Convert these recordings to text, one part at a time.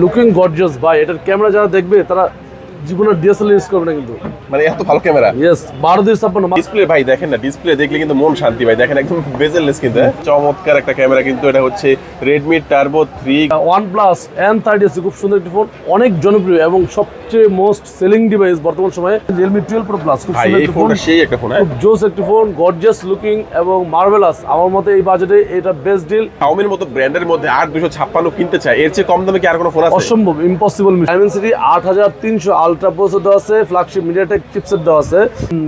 Looking gorgeous ভাই, এটার camera যারা দেখবে তারা জীবনের ডিএসএলআর ইউজ করবে না কিন্তু, মানে এত ভালো ক্যামেরা। ইয়েস 12-56 ডিসপ্লে ভাই দেখেন না, ডিসপ্লে দেখলে কিন্তু মন শান্তি ভাই, দেখেন একদম বেজেললেস কিন্তু চমৎকার একটা ক্যামেরা কিন্তু। এটা হচ্ছে Redmi Turbo 3 OnePlus N30 খুব সুন্দর একটি ফোন, অনেক জনপ্রিয় এবং সবচেয়ে মোস্ট সেলিং ডিভাইস বর্তমান সময়ে। Realme 12 Pro Plus খুব ভাই সুন্দর এই একটি ফোন, ফোনটা সেই একটা ফোন। খুব জোস একটি ফোন, গর্জিয়াস লুকিং এবং মার্ভেলাস। আমার মতে এই বাজেটে এটা বেস্ট ডিল। Xiaomi এর মতো ব্র্যান্ডের মধ্যে 8256 কিনতে চায়, এর চেয়ে কম দামে কি আর কোনো ফোন আছে? অসম্ভব, ইম্পসিবল। Dimensity 8300 আলট্রা প্রসেসর দেওয়া আছে, ফ্ল্যাগশিপ MediaTek চিপসেট দেওয়া আছে,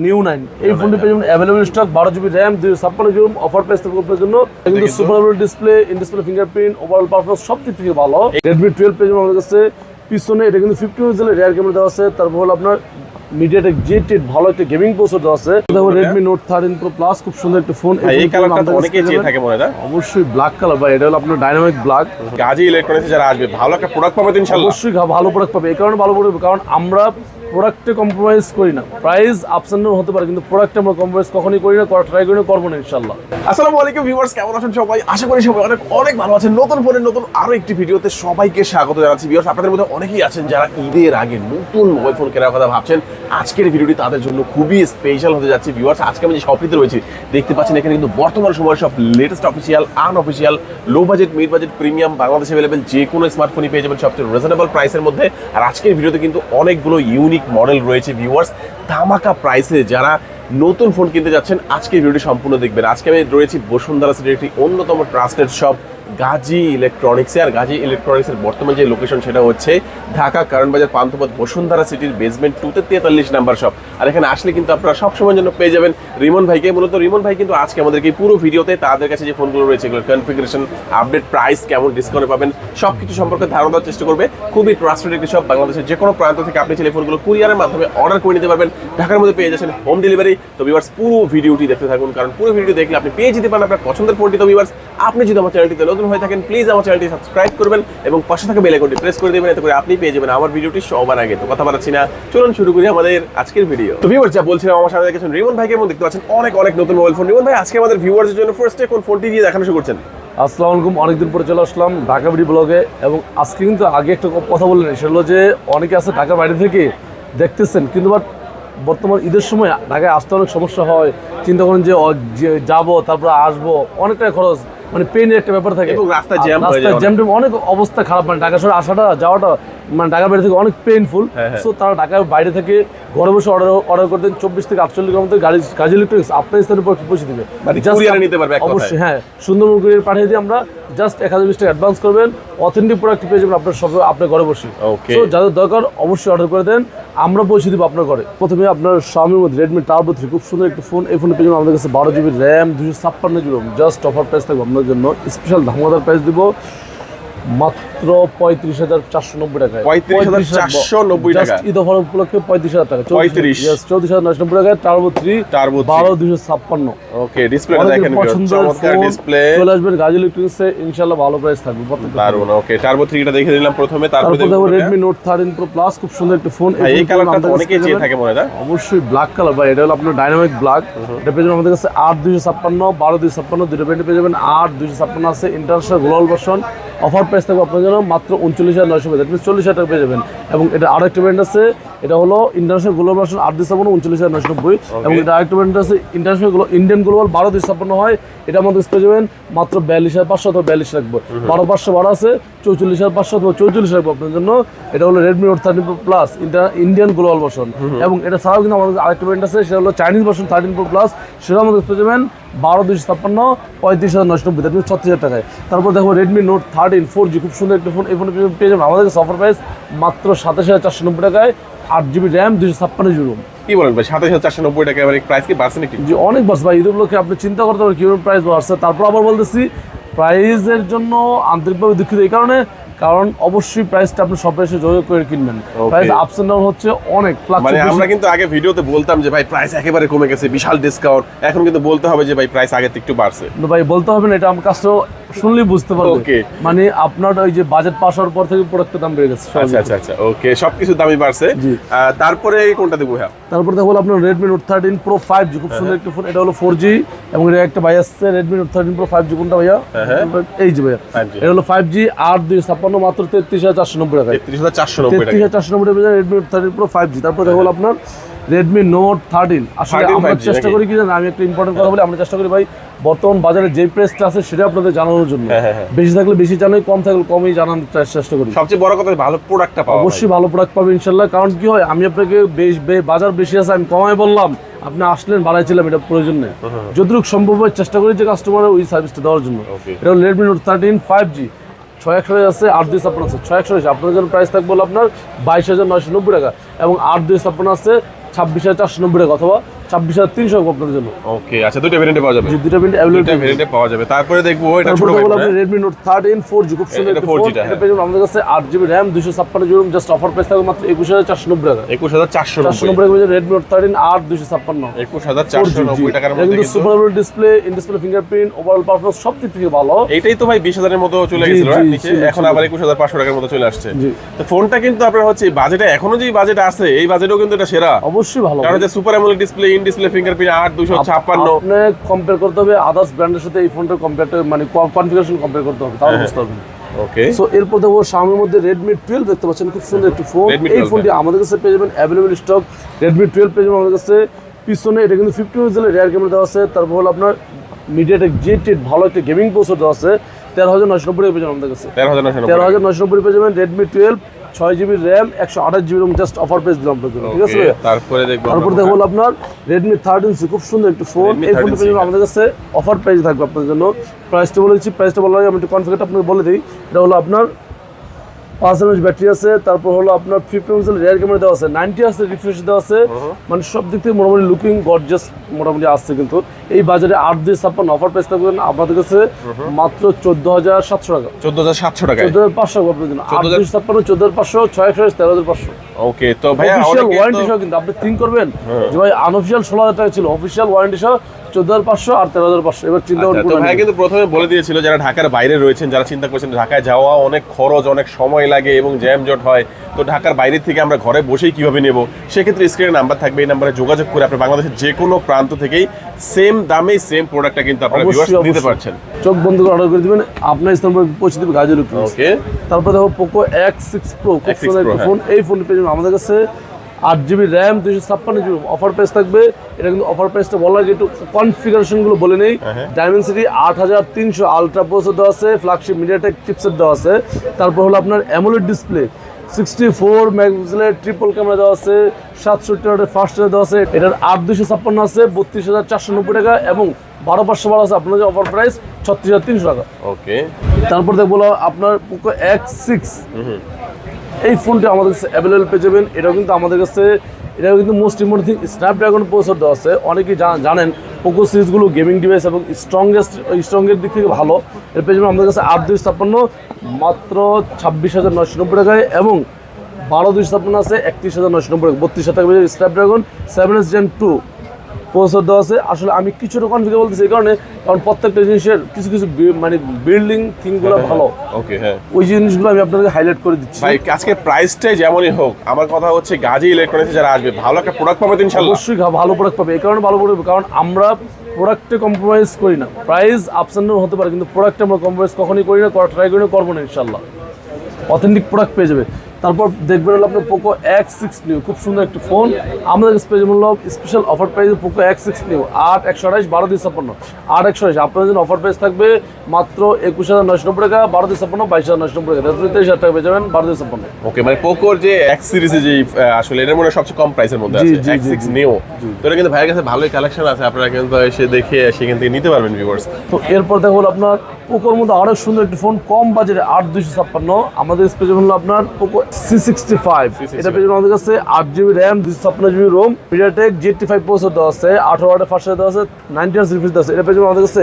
নিউ 9। এই ফোনটি পেয়ে যাবেন available stock, 12GB RAM, 256GB offer price থাকবে আপনার জন্য। কিন্তু super AMOLED display, in display fingerprint, overall performance সব দিক থেকে ভালো। Redmi 12 পেয়ে যাবেন আমাদের কাছে পিছনে, এটা কিন্তু 50 মেগাপিক্সেলের রিয়ার ক্যামেরা দেওয়া আছে। তারপর হলো আপনার MediaTek G8 ভালো একটা গেমিং প্রসেসর দেওয়া আছে। তারপর Redmi Note 13 Pro Plus খুব সুন্দর একটা ফোন। এই কালারটা তো অনেকেই চেয়ে থাকে মনে হয়। অবশ্যই ব্ল্যাক কালার ভাই, এটা হলো আপনার ডাইনামিক ব্ল্যাক। গাজী ইলেকট্রনিক্স যারা আসবে ভালো একটা প্রোডাক্ট পাবে তো ইনশাআল্লাহ। অবশ্যই ভালো প্রোডাক্ট পাবে, এই কারণে ভালো প্রোডাক্ট, কারণ আমরা প্রোডাক্টে কম্প্রোমাইজ করি না। প্রাইস আপস এন্ড ডাউন হতে পারে, কিন্তু প্রোডাক্টে আমরা কম্প্রোমাইজ কখনোই করি না, ট্রাই করি না, করবো না ইনশাআল্লাহ। আসসালামু আলাইকুম ভিউয়ার্স, কেমন আছেন সবাই? আশা করি সবাই অনেক অনেক ভালো আছেন। নতুন ফোনের নতুন আরো একটি ভিডিওতে সবাইকে স্বাগত জানাচ্ছি। ভিউয়ার্স, আপনাদের মধ্যে অনেকেই আছেন যারা ঈদের আগে নতুন মোবাইল ফোন কেনার কথা ভাবছেন। আজকের ভিডিওটি তাদের জন্য খুবই স্পেশাল হতে যাচ্ছে। ভিউয়ার্স, আজকে আমি যে শপটিতে রয়েছি দেখতে পাচ্ছেন, এখানে কিন্তু বর্তমান সময়ের সব latest official, unofficial, low budget, mid budget, premium বাংলাদেশে অ্যাভেলেবেল যে কোনো স্মার্টফোনই পেয়ে যাবেন সবচেয়ে রিজনেবল প্রাইসের মধ্যে। আর আজকের ভিডিওতে কিন্তু অনেকগুলো ইউনিক মডেল রয়েছে। ভিউয়ার্স, ধামাকা প্রাইসে যারা নতুন ফোন কিনতে যাচ্ছেন আজকের ভিডিওটি সম্পূর্ণ দেখবেন। আজকে আমি রয়েছি বসুন্ধরা সিটির একটি অন্যতম ট্রাস্টেড শপ গাজী ইলেকট্রনিক্সে। আর গাজী ইলেকট্রনিক্সের বর্তমান যে লোকেশন সেটা হচ্ছে ঢাকা কারণ বাজার পান্থপথ বসুন্ধরা সিটির বেসমেন্ট 2-তে 43 নাম্বার শপ। আর এখানে আসলে কিন্তু আপনারা সবসময়ের জন্য পেয়ে যাবেন রিমন ভাইকে। মূলত রিমন ভাই কিন্তু আজকে আমাদেরকে পুরো ভিডিওতে তাদের কাছে যে ফোনগুলো রয়েছে এগুলোর কনফিগারেশন, আপডেট, প্রাইস, কেমন ডিসকাউন্ট পাবেন সবকিছু সম্পর্কে ধারণা দেওয়ার চেষ্টা করবে। খুবই ট্রাস্টেড একটি শপ, বাংলাদেশের যে কোনো প্রান্ত থেকে আপনি চাইলে ফোনগুলো কুরিয়ারের মাধ্যমে অর্ডার করে নিতে পারবেন। ঢাকার মধ্যে পেয়ে যাচ্ছেন হোম ডেলিভারি। তো ভিউয়ার্স, পুরো ভিডিওটি দেখতে থাকুন, কারণ পুরো ভিডিও দেখলে আপনি পেয়ে যেতে পারেন আপনার পছন্দের ফোনটি। তো ভিউয়ার্স, আপনি যদি আমার চ্যানেলটিতে নতুন হয়ে থাকেন প্লিজ আমার চ্যানেলটি সাবস্ক্রাইব করবেন এবং পাশে থাকা বেল আইকনটি প্রেস করে দেবেন, এতে করে আপনি পেয়ে যাবেন আমার ভিডিওটি সবার আগে। তো কথা বাড়াচ্ছি না, চলুন শুরু করি আমাদের আজকের ভিডিও। তো ভিউয়ার্স, যা বলছিলাম, আমার সাথে দেখেছেন রিমন ভাইকে এবং দেখতে পাচ্ছেন অনেক অনেক নতুন মোবাইল ফোন। রিমন ভাই, আজকে আমাদের ভিউয়ার্সের জন্য ফার্স্টে কোন ফোনটি দিয়ে দেখানো শুরু করছেন? আসসালামু আলাইকুম, অনেকদিন পরে চলে আসলাম ঢাকা বিডি ব্লগে। এবং আজকে কিন্তু আগে একটা কথা বললেন, সেটা হলো যে অনেকে আছে ঢাকার বাইরে থেকে দেখতেছেন, কিন্তু বাট বর্তমান ঈদের সময় ঢাকায় আসতে অনেক সমস্যা হয়। চিন্তা করেন যে যাবো তারপর আসবো, অনেকটা খরচ, মানে পেনের একটা ব্যাপার থাকে এবং রাস্তায় জ্যাম অনেক অবস্থা খারাপ। মানে ঢাকা শহরে আসাটা যাওয়াটা মানে ঢাকার বাইরে থেকে অনেক পেইনফুল। সো তারা ঢাকার বাইরে থেকে ঘরে বসে অর্ডার করে দেন 24 থেকে 48 ঘন্টার মধ্যে গাজী ইলেকট্রনিক্স আপনার স্থানের উপর পৌঁছে দেবে। অবশ্যই হ্যাঁ, সুন্দরবন কুরিয়ার পাঠিয়ে দিয়ে আমরা জাস্ট 1020 টাকা অ্যাডভান্স করবেন, অথেন্টিক প্রোডাক্ট পেয়ে যাবেন আপনার সব আপনার ঘরে বসে। তো যাদের দরকার অবশ্যই অর্ডার করে দেন, আমরা পৌঁছে দিব আপনার ঘরে। প্রথমে আপনার Xiaomi মধ্যে Redmi Turbo 3 খুব সুন্দর একটা ফোন। এই ফোনে পেয়ে যাবেন আমাদের কাছে 12GB RAM, 256GB just offer price থাকবে আপনার জন্য। স্পেশাল ধামাকাদার প্রাইস দিব মাত্র 35,490 টাকায়। 35,490 টাকা ঈদ অফার উপলক্ষে 35,000 টাকা, 34,990 টাকায় Turbo 3 12,256। ওকে, ডিসপ্লেটা দেখেন, চমৎকার ডিসপ্লে। চলে আসবেন গাজী ইলেকট্রনিক্সে, ইনশাআল্লাহ ভালো প্রাইস থাকবে। দারুণ। ওকে, Turbo 3 টা দেখে নিলাম প্রথমে, তারপর দেখো Redmi Note 13 Pro Plus খুব সুন্দর একটা ফোন। এই কালারটা তো অনেকেই চেয়ে থাকে মনে হয়। অবশ্যই ব্ল্যাক কালার ভাই, এটা হলো আপনার ডাইনামিক ব্ল্যাক। এটা পেয়ে যাবেন আমাদের কাছে 8,256, 12,256 দুটো ব্র্যান্ডে পেয়ে যাবেন। 8,256 আছে international global version. Offer price থাকবে আপনার জন্য মাত্র 39,990, দ্যাট মিনস 40,000 টাকা পেয়ে যাবেন। এবং এটা আরেকটা ব্র্যান্ড আছে, এটা হলো ইন্টারন্যাশনাল গ্লোবাল ভার্সন 8,256 39,990। এবং এটা আরেকটা ব্র্যান্ড আছে ইন্টারন্যাশনাল ইন্ডিয়ান গ্লোবাল 12,256 হয়, এটা আমাদের পেয়ে যাবেন মাত্র 42,500 অথবা 42 রাখবো। 12,512 আছে 44,500 অথবা 44 রাখবো আপনার জন্য। এটা হলো Redmi Note 13 Pro Plus Indian global version. এবং এটা ছাড়াও কিন্তু আমাদের আরেকটা ব্র্যান্ড আছে, সেটা হলো চাইনিজ ভার্সন 13 Pro Plus, সেটা আমাদের পেয়ে যাবেন 12,256 35,990, দ্যাট মিনস 36,000 টাকায়। তারপর দেখো Redmi Note 13 4G খুব সুন্দর একটা ফোন। এই ফোনে পেয়ে যাবেন আমাদের কাছে অফার প্রাইস মাত্র 27,490 টাকায়, 8GB RAM 256GB। কি বলেন ভাই, 27,490 টাকা? এবার প্রাইস কি বাড়ছে নাকি? জি অনেক বাড়ছে ভাই, ঈদ উপলক্ষে আপনি চিন্তা করতে পারেন কিরকম প্রাইস বাড়ছে। তারপর আবার বলতেছি প্রাইসের জন্য আন্তরিকভাবে দুঃখিত, এই কারণ অবশ্যই প্রাইসটা আপনি সব এসে যোগাযোগ করে কিনবেন। প্রাইস আপস এন্ড ডাউন হচ্ছে অনেক। মানে আমরা কিন্তু আগে ভিডিওতে বলতাম যে ভাই প্রাইস একেবারে কমে গেছে, বিশাল ডিসকাউন্ট। এখন কিন্তু বলতে হবে যে ভাই প্রাইস আগে থেকে একটু বাড়ছে। ভাই বলতে হবে না, এটা আমার কাছে শুনলেই বুঝতে পারবেন Okay. মানে আপনার ওই যে বাজেট পাস হওয়ার পর থেকে প্রোডাক্টের দাম বেড়ে গেছে আচ্ছা ওকে, সবকিছু দামই বাড়ছে। জি। তারপরে কোনটা দেবো ভাইয়া? তারপর দেখো আপনার Redmi Note 13 Pro 5G খুব সুন্দর একটা ফোন, এটা হলো 4G এবং এটা একটা ভাই আসছে Redmi Note 13 Pro 5G কোনটা ভাইয়া? এই যে ভাইয়া 5G এটা হলো 5G 8/256 মাত্র 33,490 টাকায়। 33,490 টাকা। 33,490 টাকা Redmi Note 13 Pro 5G। তারপর দেখো আপনার Redmi Note 13 আসলে 13 আমরা 5G চেষ্টা নাকি? করি কি জানেন, আমি একটা ইম্পর্টেন্ট কথা বলি, আমরা চেষ্টা করি ভাই বর্তমান বাজারে যে প্রাইসটা আছে সেটা আপনাদের জানানোর জন্য। বেশি থাকলে বেশি জানাই, কম থাকলে কমই জানানোর চেষ্টা করি। সবচেয়ে বড় কথা ভালো প্রোডাক্টটা পাওয়া। অবশ্যই ভালো প্রোডাক্ট পাবে ইনশাল্লাহ। কারণ কি হয়, আমি আপনাকে বাজার বেশি আছে আমি কমাই বললাম, আপনি আসলেন বাড়াইছিলাম, এটা প্রয়োজন নেই। যতটুকু সম্ভব হয় চেষ্টা করি যে কাস্টমারের ওই সার্ভিসটা দেওয়ার জন্য। এটা হলো Redmi Note 13 5G 6/128 আছে, 8/256 আছে। 6/128 আপনার জন্য প্রাইস থাকবে হলো আপনার 22,990 টাকা এবং 8/256 আছে 26,490 টাকা অথবা 26,300 টাকা আপনাদের জন্য। ওকে, আচ্ছা দুটো ভেরিয়েন্টে পাওয়া যাবে। যে দুটো প্রিন্ট অ্যাভেলেবল দুটো ভেরিয়েন্টে পাওয়া যাবে। তারপরে দেখবো এটা ছোট তারপরে বলবো ভাই। আপনি Redmi Note 13 4G খুব সুন্দর এটা একটা 4G ফোন। টা, এটা পেয়ে যাবেন আমাদের কাছে 8GB RAM 256GB just offer price থাকবে মাত্র 21,490 টাকা। 21,490 টাকা পেয়ে Redmi Note 13 8/256 21,490 টাকার এটা মধ্যে কিন্তু কিন্তু super AMOLED display, in display fingerprint, overall performance সব দিক থেকে ভালো। এইটাই তো ভাই 20,000 এর মতো চলে জি, গেছিল জি, নিচে, ছিল, এখন ছিল। আবার 21,500 টাকার মতো চলে আসছে। জি। তো ফোনটা কিন্তু আপনার হচ্ছে বাজেটে এখনো যে বাজেট আছে এই বাজেটেও কিন্তু এটা সেরা। অবশ্যই ভালো। কারণ যে super AMOLED display, in display fingerprint 8/256 আপনি কম্পেয়ার করতে হবে আদার্স ব্র্যান্ডের সাথে এই ফোনটার কম্পেয়ার মানে কনফিগারেশন কম্পেয়ার করতে হবে, তাহলে বুঝতে পারবেন। ওকে, সো এরপর দেখো Xiaomi মধ্যে Redmi 12 দেখতে পাচ্ছেন, খুব সুন্দর একটি ফোন। Redmi এই 12 ফোনটি আমাদের কাছে পেয়ে যাবেন অ্যাভেলেবল স্টক। Redmi 12 পেয়ে যাবেন আমাদের কাছে। পিছনে এটা কিন্তু 50 মেগাপিক্সেলের রিয়ার ক্যামেরা দেওয়া আছে। তারপর হলো আপনার MediaTek G8 ভালো একটা গেমিং প্রসেসর দেওয়া আছে। 13,990 টাকা পেয়ে যাবেন আমাদের কাছে। 13,990 পেয়ে যাবেন Redmi 12 6GB RAM 128GB এবং জাস্ট অফার প্রাইস দিলাম আপনাদের জন্য, ঠিক আছে ভাইয়া? তারপরে দেখবো তারপর দেখো আপনার Redmi 13C খুব সুন্দর একটি ফোন। Redmi এই ফোনটা 13C আমাদের কাছে অফার প্রাইস থাকবে আপনাদের জন্য। প্রাইসটা বলে দিচ্ছি, প্রাইসটা বলার আগে আমি একটু কনফিগারটা আপনাকে বলে দিই। এটা হলো আপনার 5 mAh ব্যাটারি আছে, তারপর হলো আপনার 50 মেগাপিক্সেল রিয়ার ক্যামেরা দেওয়া আছে, 90 আছে রিফ্রেশ দেওয়া আছে, মানে সব দিক থেকে মোটামুটি লুকিং গর্জিয়াস মোটামুটি আসছে। কিন্তু এই বাজারে 8/256 অফার প্রাইস থাকবে আপনাদের কাছে মাত্র 14,700 টাকা। 14,700 টাকা। 14,500 টাকা আপনাদের জন্য। 8/256 14,500 6/128 13,500। ওকে, তো ভাইয়া অফিশিয়াল ওয়ারেন্টি সহ কিন্তু আপনি থিঙ্ক করবেন যে ভাই আনঅফিশিয়াল 16,000 টাকা ছিল, অফিশিয়াল ওয়ারেন্টি সহ 14,500 আর 13,500। এবার চিন্তা তো করুন। ভাই কিন্তু প্রথমে বলে দিয়েছিল যারা ঢাকার বাইরে রয়েছেন, যারা চিন্তা করছেন ঢাকায় যাওয়া অনেক খরচ, অনেক সময় লাগে এবং জ্যাম জট হয়, তো ঢাকার বাইরে থেকে আমরা ঘরে বসেই কিভাবে নেব, সেক্ষেত্রে স্ক্রিনে নাম্বার থাকবে, এই নাম্বারে যোগাযোগ করে আপনি বাংলাদেশের যে কোনো প্রান্ত থেকেই সেম দামে সেম প্রোডাক্টটা কিন্তু আপনারা ভিউয়ার্স নিতে পারছেন। চোখ বন্ধ করে অর্ডার করে দিবেন, আপনার স্থান পৌঁছে দিবে গাজীর উপর। ওকে, তারপর দেখো Poco X6 Pro খুব X6 সুন্দর Pro, একটা ফোন। এই ফোনটি পেয়ে যাবেন আমাদের কাছে 8GB RAM 256GB offer price থাকবে। এটা কিন্তু অফার প্রাইসটা বলার আগে একটু কনফিগারেশনগুলো বলে নেই। ডায়মেনসিটি 8300 আলট্রা প্রসেসর দেওয়া আছে, ফ্ল্যাগশিপ MediaTek চিপসেট দেওয়া আছে। তারপর হলো আপনার অ্যামোলেড ডিসপ্লে, 64 মেগাপিক্সেলের ট্রিপল ক্যামেরা দেওয়া আছে, 67 ওয়াটের ফাস্ট চার্জ দেওয়া আছে। এটার 8/256 আছে 32,490 টাকা এবং 12,512 আছে আপনার যে অফার প্রাইস 36,300 টাকা। ওকে, তারপর দেখবো আপনার Poco X6 এই ফোনটি আমাদের কাছে অ্যাভেলেবল পেয়ে যাবেন। এটাও কিন্তু আমাদের কাছে, এটাও কিন্তু most important thing Snapdragon processor দেওয়া আছে। অনেকেই জানেন পোকো সিরিজগুলো গেমিং ডিভাইস এবং স্ট্রংয়ের দিক থেকে ভালো। এর পেয়ে যাবেন আমাদের কাছে 8/256 মাত্র 26,990 টাকায় এবং 12/256 আছে 31,990 টাকা, 32,000 টাকা পেয়ে স্ন্যাপড্রাগন 7S Gen 2 প্রসেসর দেওয়া আছে। আসলে আমি কিছুটা কনফিগার বলতেছি এই কারণে, কারণ প্রত্যেকটা জিনিসের কিছু কিছু মানে বিল্ডিং থিংগুলো ভালো। ওকে, হ্যাঁ, ওই জিনিসগুলো আমি আপনাকে হাইলাইট করে দিচ্ছি। ভাই আজকে প্রাইসটাই যেমনই হোক, আমার কথা হচ্ছে গাজী ইলেকট্রনিক্সে যারা আসবে ভালো একটা প্রোডাক্ট পাবে তো ইনশাআল্লাহ। অবশ্যই ভালো প্রোডাক্ট পাবে, এই কারণে ভালো প্রোডাক্ট, কারণ আমরা প্রোডাক্টে কম্প্রোমাইজ করি না। প্রাইস আপস এন্ড ডাউন হতে পারে কিন্তু প্রোডাক্টে আমরা কম্প্রোমাইজ কখনোই করি না, ট্রাই করি না, করবো না ইনশাআল্লাহ। অথেন্টিক প্রোডাক্ট পেয়ে যাবে। তারপর দেখবেন হলো আপনার Poco X6 Neo খুব সুন্দর একটা ফোন। আমাদের কাছে পেয়ে যাবেন স্পেশাল অফার প্রাইসে Poco X6 Neo 8/128 12/256 8/128 আপনাদের জন্য অফার প্রাইস থাকবে মাত্র 21,990 টাকা, 12/256 22,990 টাকা, 23,000 টাকা পেয়ে যাবেন 12/256। ওকে, মানে পোকোর যে এক্স সিরিজে যে আসলে এর মধ্যে সবচেয়ে কম প্রাইসের মধ্যে আছে X6 Neo, তো এটা কিন্তু ভাইয়ের কাছে ভালোই কালেকশন আছে, আপনারা কিন্তু এসে দেখে সেখান থেকে নিতে পারবেন ভিউয়ার্স। তো এরপর দেখো আপনার পোকোর মধ্যে আরো সুন্দর একটি ফোন কম বাজেটে 8/256 আমাদের পেয়ে যাবেন আপনার Poco C65। এটা পেয়ে যাবেন আমাদের কাছে 8GB RAM 256GB ROM, MediaTek G85 processor দেওয়া আছে, 18 ওয়াটের ফাস্ট চার্জ দেওয়া আছে, 90 Hz রিফ্রেশ দেওয়া আছে। এটা পেয়ে যাবেন আমাদের কাছে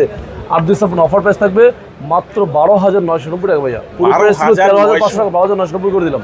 8/256 অফার প্রাইস থাকবে মাত্র 12,990 টাকা ভাইয়া। পুরো প্রাইস ছিল 13,500 টাকা, 12,990 করে দিলাম।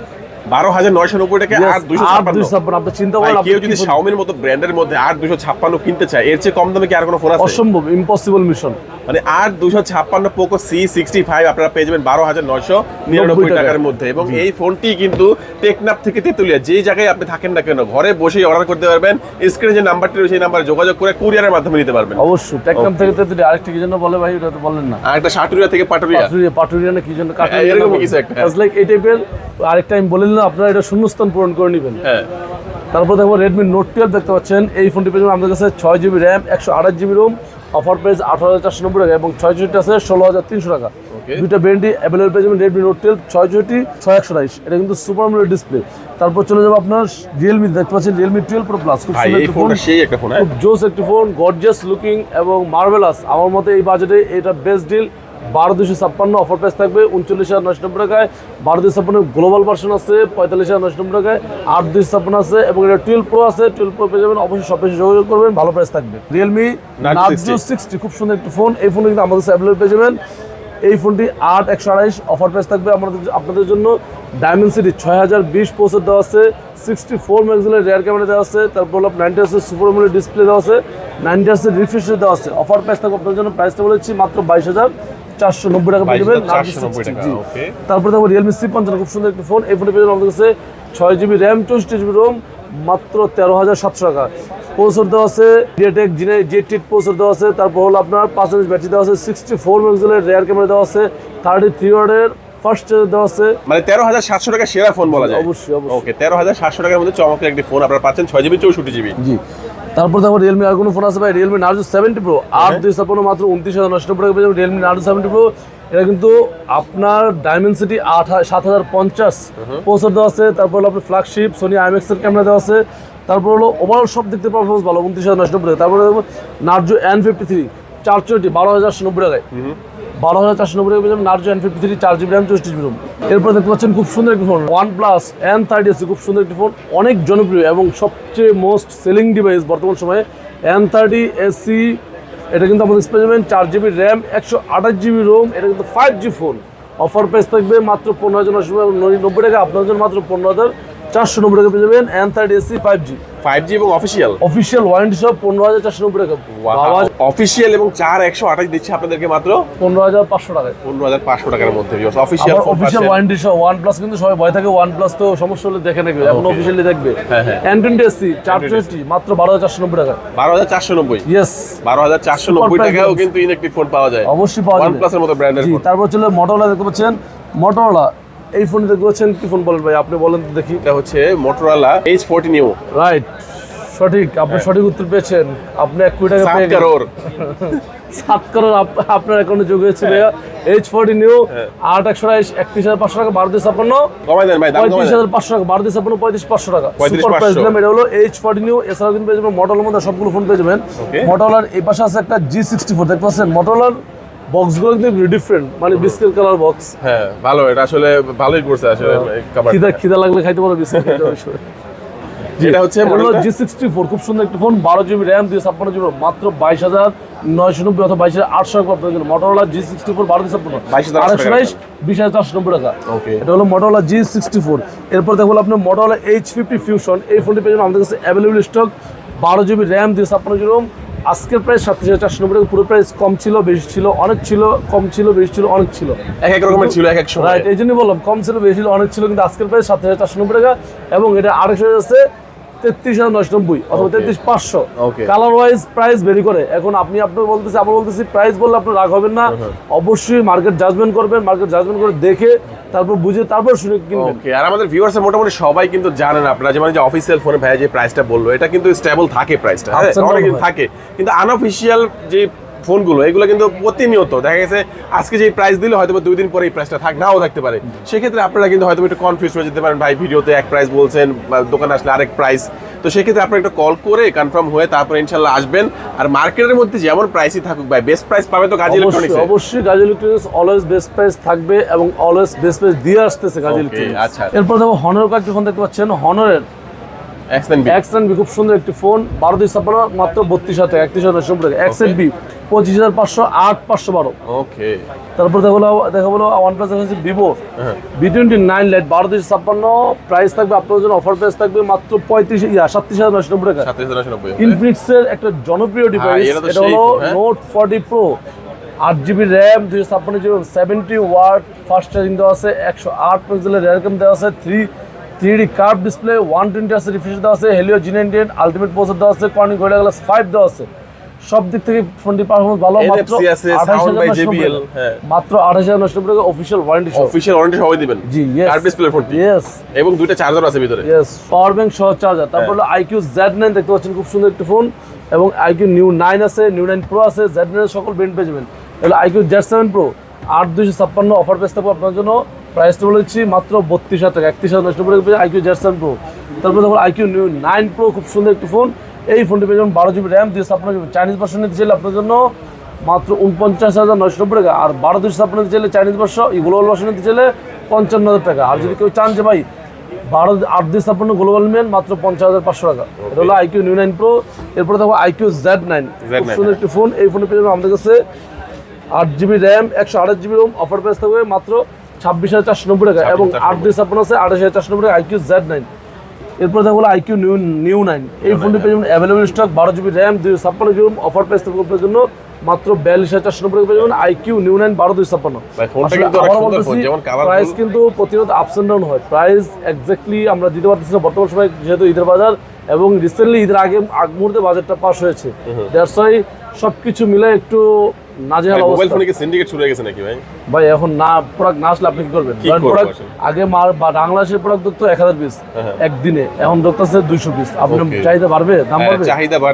12,990 টাকা 8/256। আপনি চিন্তা করেন কেউ যদি Xiaomi এর মতো ব্র্যান্ডের মধ্যে 8/256 কিনতে চায়, এর চেয়ে কম দামে কি আর কোনো ফোন আছে? অসম্ভব, ইম্পসিবল মিশন। মানে 8256 পোকো C65 আপনারা পেয়ে যাবেন 12,999 টাকার মধ্যে। এবং এই ফোনটি কিন্তু টেকনাফ থেকে তেতুলিয়া যেই জায়গায় আপনি থাকেন না কেন ঘরে বসেই অর্ডার করতে পারবেন। স্ক্রিনে যে নাম্বারটি রয়েছে সেই নাম্বারে যোগাযোগ করে কুরিয়ারের মাধ্যমে নিতে পারবেন। অবশ্যই টেকনাম থেকে তেতুলিয়া। আরেকটা কি জন্য বলে ভাই, ওটা তো বললেন না। আর একটা সাটুরিয়া থেকে পাটুরিয়া, পাটুরিয়া না কি জন্য, এরকম কিছু একটা। লাইক এই টাইপের। আরেকটা আমি বলে দিলাম, আপনারা এটা শূন্যস্থান পূরণ করে নেবেন। হ্যাঁ। তারপর দেখো Redmi Note 12 দেখতে পাচ্ছেন। এই ফোনটি পেয়ে যাবেন আমাদের কাছে 6GB RAM 128GB ROM, offer price 18,490 টাকা এবং 6GB আছে 16,300 টাকা। দুইটা ব্র্যান্ডই অ্যাভেলেবল পেয়ে যাবেন। Redmi Note 12 6GB 6128, এটা কিন্তু সুপার AMOLED ডিসপ্লে। তারপর চলে যাবো আপনার Realme দেখতে পাচ্ছেন, Realme 12 Pro Plus, খুব সুন্দর একটা ফোন, সেই একটা ফোন, খুব জোস একটা ফোন, গর্জিয়াস লুকিং এবং মার্ভেলাস। আমার মতে এই বাজেটে এটা বেস্ট ডিল। 12,256 অফার প্রাইস থাকবে 39,990 টাকায়। 12,256 গ্লোবাল ভার্সন আছে 45,990 টাকায়, 8,256 আছে এবং এটা 12 Pro আছে। 12 Pro পেয়ে যাবেন, অবশ্যই সব বেশি যোগাযোগ করবেন, ভালো প্রাইস থাকবে। Realme Narzo 60 খুব সুন্দর একটা ফোন। এই ফোনটা কিন্তু আমাদের কাছে অ্যাভেলেবল পেয়ে যাবেন। এই ফোনটি 8,128 অফার প্রাইস থাকবে আপনাদের জন্য। ডায়মেনসিটি 6020 প্রসেসর দেওয়া আছে, 64 মেগাপিক্সেলের রিয়ার ক্যামেরা দেওয়া আছে, তারপর 90 আছে সুপার AMOLED ডিসপ্লে দেওয়া আছে, 90 আছে রিফ্রেশ রেট দেওয়া আছে। অফার প্রাইস থাকবে আপনাদের জন্য, প্রাইসটা বলেছি মাত্র 22,490 টাকা পেয়ে যাবেন। তারপর দেখো Realme C55 খুব সুন্দর একটা ফোন। এই ফোনটি পেয়ে যাবেন আমাদের কাছে 6GB RAM 64GB ROM, মাত্র 13,700 টাকা। প্রসেসর দেওয়া আছে MediaTek Z8 প্রসেসর দেওয়া আছে। তারপর হলো আপনার 5 mAh ব্যাটারি দেওয়া আছে, 64 মেগাপিক্সেলের রিয়ার ক্যামেরা দেওয়া আছে, 33 ওয়াটের ফার্স্ট চার্জ দেওয়া আছে। মানে 13,700 টাকা সেরা ফোন বলা যায়। অবশ্যই। ওকে, 13,700 টাকার মধ্যে চমৎকার একটি ফোন আপনারা পাচ্ছেন 6GB 64GB। জি। তারপর দেখো Realme আর কোনো ফোন আছে ভাই, Realme Narzo 70 Pro 8,256 মাত্র 29,990 টাকা পেয়ে যাবেন। Realme Narzo 70 Pro এটা কিন্তু আপনার Dimensity 7050 প্রসেসর দেওয়া আছে। তারপর হলো আপনার ফ্ল্যাগশিপ Sony IMX এর ক্যামেরা দেওয়া আছে। তারপর হলো ওভারঅল সব দিক থেকে পারফরমেন্স ভালো, 29,990 টাকা। তারপরে দেখো Narzo N53 440 12,490 টাকায়, 12,490 টাকা পেয়ে যাবেন Narzo N53 4GB RAM 64GB ROM। এরপর দেখতে পাচ্ছেন খুব সুন্দর একটি ফোন OnePlus N30 আছে, খুব সুন্দর একটি ফোন, অনেক জনপ্রিয় এবং সবচেয়ে মোস্ট সেলিং ডিভাইস বর্তমান সময়ে N30 SC। এটা কিন্তু আমাদের পেয়ে যাবেন 4GB RAM 128GB ROM, এটা কিন্তু 5G ফোন। অফার প্রাইস থাকবে মাত্র 15,990 টাকা, আপনাদের জন্য মাত্র 15,490 টাকা পেয়ে যাবেন N30 SC 5G এবং অফিশিয়াল ওয়ারেন্টি সহ 15,490 টাকা। অফিশিয়াল এবং 4,128 দিচ্ছে আপনাদেরকে মাত্র 15,500 টাকায়, 15,500 টাকার মধ্যে। অফিশিয়াল ওয়ারেন্টি সহ। OnePlus কিন্তু সবাই ভয় থাকে, OnePlus তো সমস্যা হলে দেখে নেবে, এখন অফিশিয়ালি দেখবে। N20 SC 420 মাত্র 12,490 টাকা। 12,490, ইয়েস, 12,490 টাকাও কিন্তু ইলেকট্রিক ফোন পাওয়া যায়, অবশ্যই পাওয়া যায় OnePlus এর মতো ব্র্যান্ডের ফোন। তারপর চলে Motorola দেখতে পাচ্ছেন। Motorola এই ফোন দেখতে পাচ্ছেন, কি ফোন বলেন ভাই, আপনি বলেন তো দেখি। এটা হচ্ছে Motorola H40 Neo। রাইট, সঠিক, আপনি সঠিক উত্তর পেয়েছেন। আপনি 1 কোটি টাকা পেয়ে গেলেন। 7 করোড় আপনার অ্যাকাউন্টে যোগ হয়েছে ভাইয়া। H40 Neo 8,128 31,500 টাকা, 12,256 কমাই দেন ভাই, দাম কমাই দেন। 35,500 টাকা, 12,256 35,500 টাকা সুপার প্রাইস দিলাম। এটা হলো H40 Neo। এছাড়াও কিন্তু পেয়ে যাবেন Motorola মধ্যে সবগুলো ফোন পেয়ে যাবেন। Motorola এই পাশে আছে একটা G64 দেখতে পাচ্ছেন। Motorola বক্সগুলো কিন্তু ডিফারেন্ট, মানে বিস্কিট কালার বক্স। হ্যাঁ ভালো, এটা আসলে ভালোই করছে আসলে। খিদা লাগলে খাইতে পারো বিস্কিট। এটা হচ্ছে G64 খুব সুন্দর একটা ফোন, 12GB RAM 256GB, মাত্র 22,990 অথবা 22,800 টাকা আপনাদের জন্য। Motorola G64 12,256 8,128 20,490 টাকা। এটা হলো Motorola G64। এরপর দেখো আপনার Motorola H50 Fusion। এই ফোনটি পেয়ে যাবেন আমাদের কাছে available stock, 12GB RAM 256GB ROM। আজকের প্রাইস 37,490 টাকা। পুরো প্রাইস কম ছিল, বেশি ছিল, অনেক ছিল, কম ছিল, বেশি ছিল, অনেক ছিল, এক রকমের ছিল এক এক সময়। রাইট, এই জন্যই বললাম কম ছিল, বেশি ছিল, অনেক ছিল, কিন্তু আজকের প্রাইস 37,490 টাকা এবং এটা আরেকশো আছে 33,990 অথবা 33,500। কালার ওয়াইজ প্রাইস ভেরি করে। এখন আপনার বলতেছি, আমরা বলতেছি প্রাইস বললে আপনার রাগ হবেন না, অবশ্যই মার্কেট জাজমেন্ট করবেন, মার্কেট জাজমেন্ট করে দেখে তারপর বুঝে তারপর শুনে কিনবেন। আর আমাদের ভিউয়ার্স মোটামুটি সবাই কিন্তু জানেন আপনারা যে মানে যে অফিসিয়াল ফোনে ভাই যে প্রাইসটা বললো, এটা কিন্তু স্টেবল থাকে প্রাইসটা, অনেকদিন থাকে। কিন্তু আনঅফিশিয়াল যে ফোনগুলো এগুলো কিন্তু প্রতিনিয়ত দেখা গেছে আজকে যে প্রাইস দিলে হয়তো 2 দিন পরে এই প্রাইসটা নাও থাকতে পারে। সেক্ষেত্রে আপনারা কিন্তু হয়তো একটু কনফিউজ হয়ে যেতে পারেন, ভাই ভিডিওতে এক প্রাইস বলছেন, দোকানে আসলে আরেক প্রাইস। তো সেক্ষেত্রে আপনারা একটা কল করে কনফার্ম হয়ে তারপরে ইনশাল্লাহ আসবেন। আর মার্কেটের মধ্যে যেমন প্রাইসই থাকুক ভাই, বেস্ট প্রাইস পাবে তো গাজী ইলেকট্রনিক্স। অবশ্যই Gazi electronics always best price থাকবে এবং অলওয়েজ বেস্ট প্রাইস দিয়ে আসতেছে গাজী ইলেকট্রনিক্স। আচ্ছা, এরপর দেখো Honor কয়েকটি ফোন দেখতে পাচ্ছেন। Honorএর X9B খুব সুন্দর একটি ফোন, 12,256 মাত্র 32,000 টাকা, 31,990 টাকা। X9B 25,500 8,512। ওকে। তারপর দেখা বলো OnePlus আছে Vivo V29 Lite 12,256 প্রাইস থাকবে আপনাদের জন্য। অফার প্রাইস থাকবে মাত্র 37,990 টাকা। 37,990। ইনফিনিক্স এর একটা জনপ্রিয় ডিভাইস, এটা হলো Note 40 Pro 8GB RAM 256GB 70 watt fast charging দেওয়া আছে, 108 পিক্সেলের রিয়ার ক্যাম দেওয়া আছে, 3D curve display, 120 Hz refresh দেওয়া আছে, হেলিও G98 আলটিমেট প্রসেসর দেওয়া আছে, কর্নিং গোরিলা গ্লাস 5 দেওয়া আছে। সব দিক থেকে ফোনটির পারফরম্যান্স ভালো। মাত্র NFC আছে, সাউন্ড বাই JBL, মাত্র 28,990 টাকা অফিশিয়াল ওয়ারেন্টি সহ। অফিশিয়াল ওয়ারেন্টি সবাই দিবেন। জি, ইয়েস। কার্ভ ডিসপ্লে ফোনটি। ইয়েস। এবং দুইটা চার্জার আছে ভিতরে। ইয়েস, পাওয়ার ব্যাংক সহ চার্জার। তারপর হলো IQ Z9 দেখতে পাচ্ছেন, খুব সুন্দর একটা ফোন। এবং IQ New 9 আছে, New 9 Pro আছে, Z9 এর সকল ব্র্যান্ড পেয়ে যাবেন। এগুলো IQ Z7 Pro 8,256 offer page থাকবে আপনার জন্য। প্রাইসটা বলেছি মাত্র 32,000 টাকা, 31,990 টাকা পেয়ে IQ Z7 Pro। তারপর দেখো IQ New 9 Pro, খুব সুন্দর একটি ফোন। এই ফোনটি পেয়ে যাবেন 12GB RAM 256GB। Chinese version নিতে চাইলে আপনার জন্য মাত্র 49,990 টাকা। আর 12/256 নিতে চাইলে চাইনিজ ভার্সন, গ্লোবাল ভার্সন নিতে চাইলে 55,000 টাকা। আর যদি কেউ চান যে ভাই 8/256 গ্লোবাল মেন, মাত্র 50,500 টাকা। এটা হলো IQ New 9 Pro। এরপরে দেখো IQ Z9, খুব সুন্দর একটি ফোন। এই ফোনে পেয়ে যাবেন আমাদের কাছে 8GB RAM 128GB Rome, offer price থাকবে মাত্র 26,490 টাকা। এবং 8/256 আছে 28,490 টাকা IQ Z9। এরপর দেখো IQ New 9, এই ফোনটি পেয়ে যাবেন available stock, 12GB RAM 256GB ROM, offer price থাকবে আপনার জন্য মাত্র 42,490 টাকা পেয়ে যাবেন IQ New 9 12/256। প্রাইস কিন্তু প্রতিনিয়ত আপস এন্ড ডাউন হয়, প্রাইস এক্স্যাক্টলি আমরা দিতে পারতেছি না বর্তমান সময়, যেহেতু ঈদের বাজার এবং রিসেন্টলি ঈদের আগে মুহূর্তে বাজারটা পাস হয়েছে। দ্যাটস ওয়াই সবকিছু মিলে একটু নাজেহাল অবস্থা। মোবাইল ফোনে কি সিন্ডিকেট শুরু হয়ে গেছে নাকি ভাই? ভাই এখন না, প্রোডাক্ট না আসলে আপনি কি করবেন? প্রোডাক্ট আগে বাংলাদেশের প্রোডাক্ট ধরতো 1000 পিস একদিনে, এখন ধরতেছে 200 পিস। আপনি চাহিদা বাড়বে, দাম বাড়বে,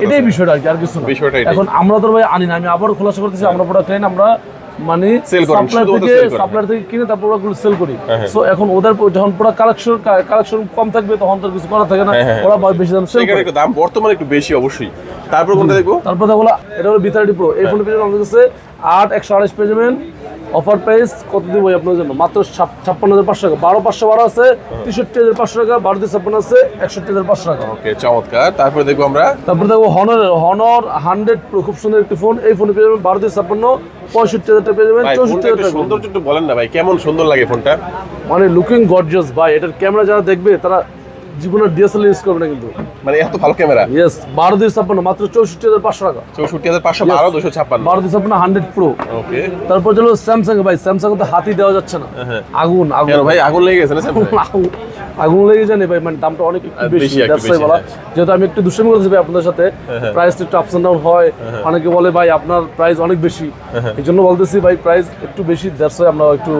এটাই বিষয়টা আর কিছু না। এখন আমরা তো ভাই আনি না, আমি আবারও খোলাসা করতেছি, আমরা প্রোডাক্ট আনি, আমরা মানে সাপ্লায়ার থেকে কিনে তারপর প্রোডাক্টগুলো সেল করি। সো এখন ওদের যখন প্রোডাক্ট কালেকশন কম থাকবে তখন তো কিছু করা থাকে না, ওরা বেশি দাম সেল করে। দাম বর্তমানে একটু বেশি অবশ্যই। তারপর কোনটা দেখবো? তারপর দেখো এটা হলো B30 Pro। এই ফোনটা পেয়ে যাবেন আমাদের কাছে 8/128 পেয়ে যাবেন। অফার প্রাইস কত দিব আপনার জন্য? মাত্র 56,500 টাকা। 12,512 আছে 63,500 টাকা, 12/256 আছে 61,500 টাকা। ওকে, চমৎকার। তারপরে দেখবো আমরা, তারপরে দেখবো Honor 100 Pro, খুব সুন্দর একটি ফোন। এই ফোনে পেয়ে যাবেন 12/256 65,000 টাকা পেয়ে যাবেন, 64,000 টাকা। সৌন্দর্য একটু বলেন না ভাই, কেমন সুন্দর লাগে ফোনটা? মানে লুকিং গর্জিয়াস ভাই। এটার ক্যামেরা যারা দেখবে তারা জীবনে DSLR ইউজ করবে না কিন্তু, মানে এত ভালো ক্যামেরা। ইয়েস, 12/256 মাত্র 64,500 টাকা। 64,500, 12/256, 12/256 100 Pro। ওকে। তারপর চলো স্যামসাং ভাই, স্যামসাং তো হাতি দেওয়া যাচ্ছে না, আগুন ভাই, আগুন লেগে গেছে না স্যামসাং? আগুন লেগে জানি ভাই, মানে দামটা অনেক একটু বেশি, দ্যাটস ওয়াই বলা। যেহেতু আমি একটু দুষ্টামি করতেছি ভাই আপনাদের সাথে, প্রাইসটা একটু আপস এন্ড ডাউন হয়, অনেকে বলে ভাই আপনার প্রাইস অনেক বেশি, এই জন্য বলতেছি ভাই প্রাইস একটু বেশি, দ্যাটস ওয়াই আমরা একটু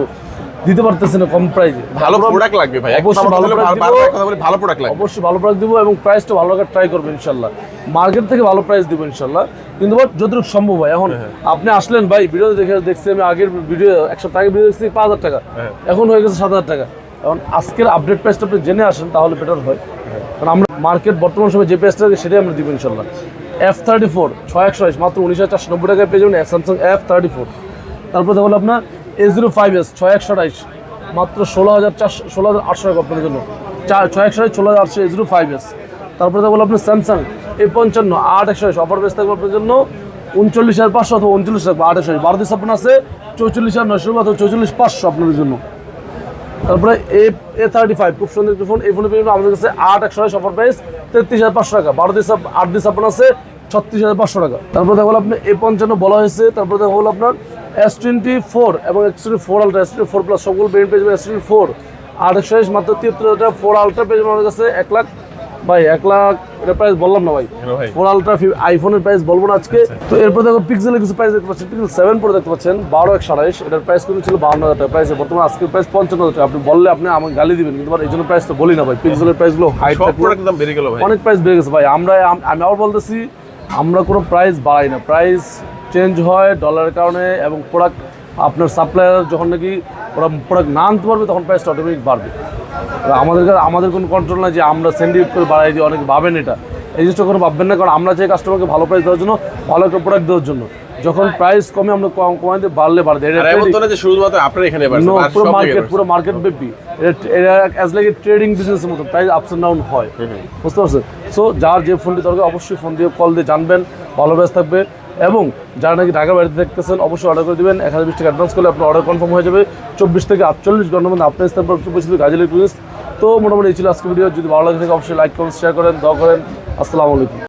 দিতে পারতেছি না কম প্রাইসে। ভালো প্রোডাক্ট লাগবে ভাই, অবশ্যই ভালো প্রোডাক্ট লাগবে, অবশ্যই ভালো প্রোডাক্ট দিব এবং প্রাইসটা ভালো রাখার ট্রাই করবো ইনশাল্লাহ। মার্কেট থেকে ভালো প্রাইস দিব ইনশাল্লাহ, কিন্তু যতটুকু সম্ভব হয়। এখন আপনি আসলেন ভাই, ভিডিও দেখছি আমি, আগের ভিডিও 1 সপ্তাহ আগে ভিডিও দেখছি 5,000 টাকা, এখন হয়ে গেছে 7,000 টাকা। এখন আজকের আপডেট প্রাইসটা আপনি জেনে আসেন তাহলে বেটার হয়, কারণ আমরা মার্কেট বর্তমান সময় যে প্রাইসটা আছে সেটাই আমরা দিব ইনশাল্লাহ। F34 6/128 মাত্র 19,490 টাকায় পেয়ে যাবেন স্যামসাং F34। তারপর দেখুন আপনার A05s 6/128 মাত্র 16,800 টাকা আপনাদের জন্য, 6/128 16,800 A05s। তারপরে দেখুন আপনার স্যামসাং A55 8/128 অফার বেস থাকবে আপনার জন্য 39,500 অথবা 39 টাকা 8/128, 12/256 আছে 44,900 অথবা 44,500 আপনাদের জন্য। তারপরে A35 খুব সুন্দর একটি ফোন, এই ফোনে পেয়ে যাবেন আমাদের কাছে 8/128 অফার প্রাইস 33,500 টাকা, 8/256 আছে 36,500 টাকা। তারপরে দেখো আপনি A55 বলা হয়েছে। তারপরে দেখো আপনার S24 এবং S24 আলট্রা, S24 প্লাস সকল ব্র্যান্ড পেয়ে যাবেন। S24 8/128 মাত্র 73,000 টাকা, 4 আলট্রা পেয়ে যাবেন আমাদের কাছে 1 লাখ ভাই, 1 লাখ এর প্রাইস বললাম না ভাই, 4 আলট্রা আইফোনের প্রাইস বলবো না আজকে। তো এরপর দেখো পিক্সেলের কিছু প্রাইস দেখতে পাচ্ছেন, পিক্সেল 7 Pro দেখতে পাচ্ছেন 12/128, এটার প্রাইস কিন্তু ছিল 52,000 টাকা, প্রাইস বর্তমানে আজকের প্রাইস 55,000 টাকা। আপনি বললে আপনি আমাকে গালি দিবেন, কিন্তু এই জন্য প্রাইস তো বলি না ভাই, পিক্সেলের প্রাইসগুলো হাই, দাম বেড়ে গেল ভাই, অনেক প্রাইস বেড়ে গেছে ভাই। আমি আবার বলতেছি, আমরা কোনো প্রাইস বাড়াই না, প্রাইস চেঞ্জ হয় ডলারের কারণে, এবং প্রোডাক্ট আপনার সাপ্লায়ার যখন নাকি ওরা প্রোডাক্ট না আনতে পারবে তখন প্রাইসটা অটোমেটিক বাড়বে। আমাদের কোনো কন্ট্রোল নাই যে আমরা সেন্ডিকেট করে বাড়াই দিই, অনেকে ভাবেন এটা, এই জিনিসটা কোনো ভাববেন না, কারণ আমরা চাই কাস্টমারকে ভালো প্রাইস দেওয়ার জন্য, ভালো একটা প্রোডাক্ট দেওয়ার জন্য। যখন প্রাইস কমে আমরা কমাই দিই, বাড়লে বাড়বে, শুধুমাত্র আপনার এখানে পুরো মার্কেট ব্যাপী, এটা অ্যাজ লাইক এ ট্রেডিং বিজনেসের মতো প্রাইস আপস এন্ড ডাউন হয়, বুঝতে পারছেন? সো যার যে ফোনটি দরকার অবশ্যই ফোন দিয়ে কল দিয়ে জানবেন, ভালো প্রাইস থাকবে। এবং যারা নাকি ঢাকা বাড়িতে দেখতেছেন অবশ্যই অর্ডার করে দেবেন, 1020 টাকা অ্যাডভান্স করলে আপনার অর্ডার কনফার্ম হয়ে যাবে। 24 থেকে 48 ঘন্টার মধ্যে আপনার স্থান পর পৌঁছে দেবে গাজী ইলেকট্রনিক্স। তো মোটামুটি এই ছিল আজকে ভিডিও। যদি ভালো লাগে থাকে অবশ্যই লাইক করেন, শেয়ার করেন, দোয়া করেন। আসসালামু আলাইকুম।